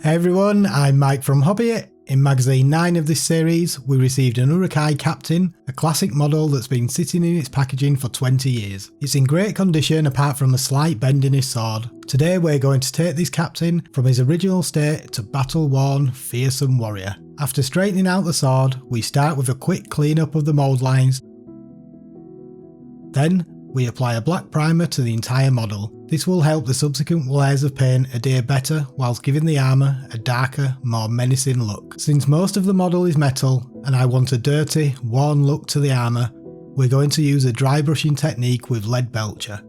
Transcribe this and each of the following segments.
Hey everyone, I'm Mike from Hobbyit. In magazine 9 of this series, we received an Uruk-Hai Captain, a classic model that's been sitting in its packaging for 20 years. It's in great condition apart from a slight bend in his sword. Today we're going to take this Captain from his original state to battle-worn, fearsome warrior. After straightening out the sword, we start with a quick clean-up of the mould lines. Then, we apply a black primer to the entire model. This will help the subsequent layers of paint adhere better whilst giving the armour a darker, more menacing look. Since most of the model is metal and I want a dirty, worn look to the armour, we're going to use a dry brushing technique with lead belcher.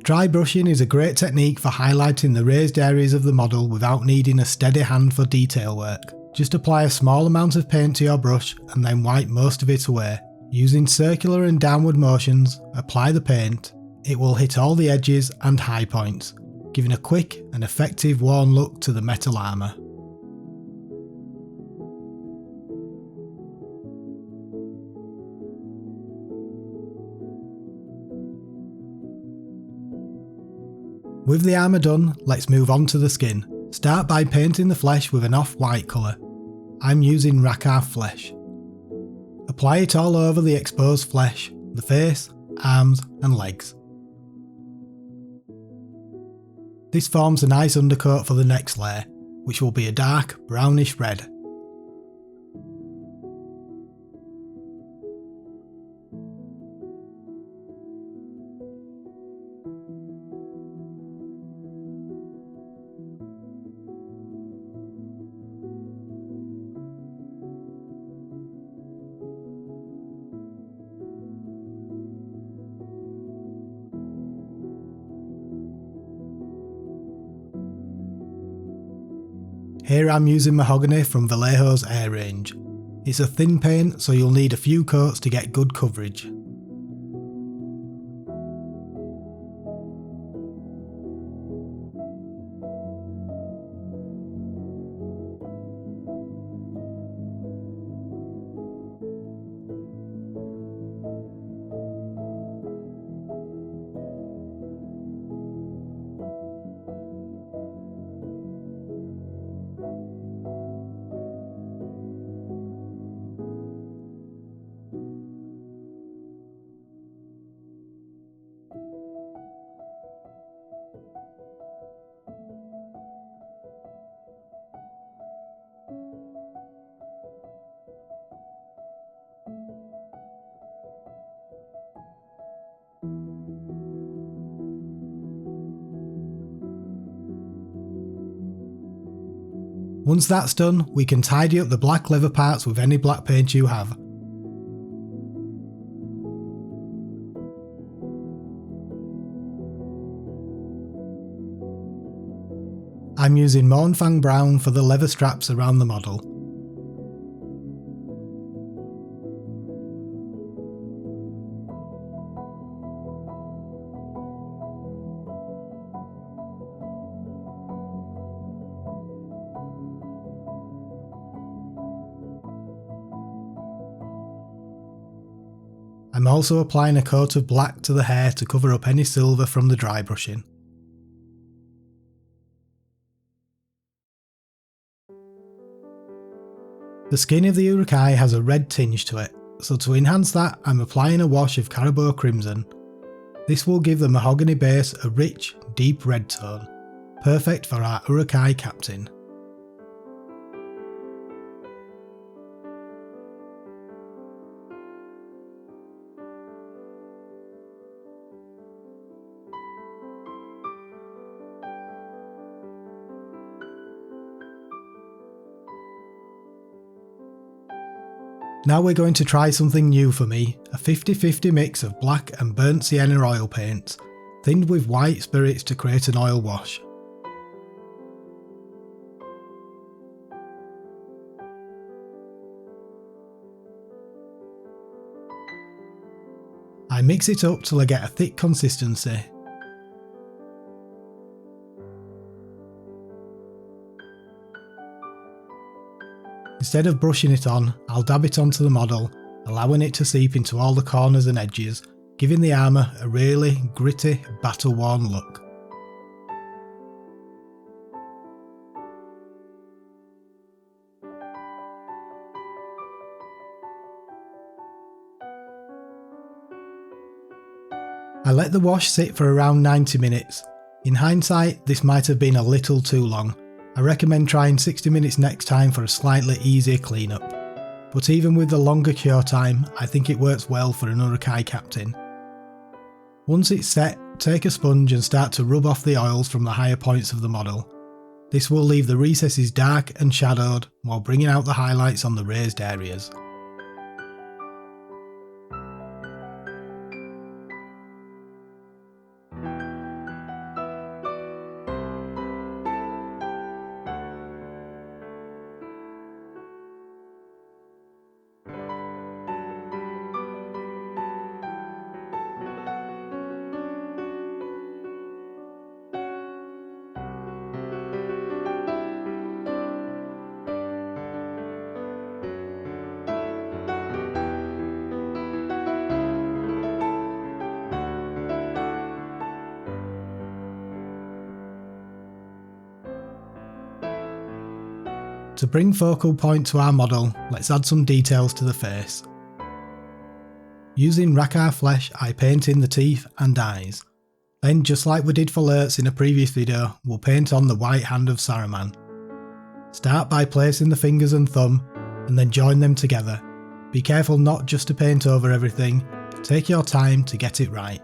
Dry brushing is a great technique for highlighting the raised areas of the model without needing a steady hand for detail work. Just apply a small amount of paint to your brush and then wipe most of it away. Using circular and downward motions, apply the paint. It will hit all the edges and high points, giving a quick and effective worn look to the metal armour. With the armour done, let's move on to the skin. Start by painting the flesh with an off-white colour. I'm using Uruk-Hai flesh. Apply it all over the exposed flesh, the face, arms and legs. This forms a nice undercoat for the next layer, which will be a dark brownish red. Here I'm using mahogany from Vallejo's Air range. It's a thin paint, so you'll need a few coats to get good coverage. Once that's done, we can tidy up the black leather parts with any black paint you have. I'm using Mournfang Brown for the leather straps around the model. I'm also applying a coat of black to the hair to cover up any silver from the dry brushing. The skin of the Uruk-Hai has a red tinge to it, so to enhance that I'm applying a wash of Caribou Crimson. This will give the mahogany base a rich, deep red tone, perfect for our Uruk-Hai Captain. Now we're going to try something new for me, a 50-50 mix of black and burnt sienna oil paints, thinned with white spirits to create an oil wash. I mix it up till I get a thick consistency. Instead of brushing it on, I'll dab it onto the model, allowing it to seep into all the corners and edges, giving the armour a really gritty, battle-worn look. I let the wash sit for around 90 minutes. In hindsight, this might have been a little too long. I recommend trying 60 minutes next time for a slightly easier cleanup. But even with the longer cure time, I think it works well for an Uruk-Hai Captain. Once it's set, take a sponge and start to rub off the oils from the higher points of the model. This will leave the recesses dark and shadowed while bringing out the highlights on the raised areas. To bring focal point to our model, let's add some details to the face. Using Rakkar Flesh, I paint in the teeth and eyes. Then, just like we did for Lurtz in a previous video, we'll paint on the white hand of Saruman. Start by placing the fingers and thumb, and then join them together. Be careful not just to paint over everything, take your time to get it right.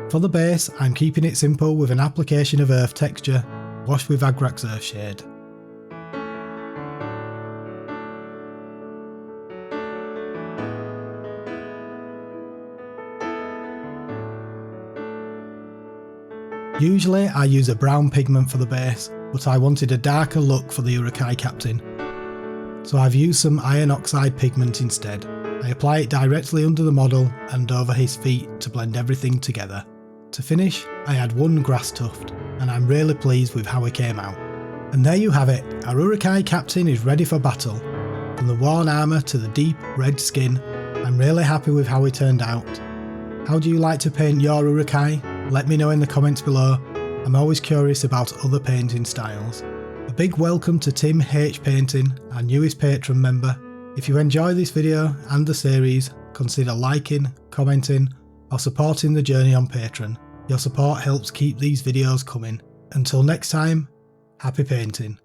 For the base, I'm keeping it simple with an application of earth texture, washed with Agrax Earthshade. Usually I use a brown pigment for the base, but I wanted a darker look for the Uruk-Hai Captain. So I've used some iron oxide pigment instead. I apply it directly under the model and over his feet to blend everything together. To finish, I add one grass tuft, and I'm really pleased with how it came out. And there you have it, our Uruk-Hai Captain is ready for battle. From the worn armour to the deep red skin, I'm really happy with how it turned out. How do you like to paint your Uruk-Hai? Let me know in the comments below. I'm always curious about other painting styles. A big welcome to Tim H Painting, our newest patron member. If you enjoy this video and the series, consider liking, commenting, or supporting the journey on Patreon. Your support helps keep these videos coming. Until next time, happy painting.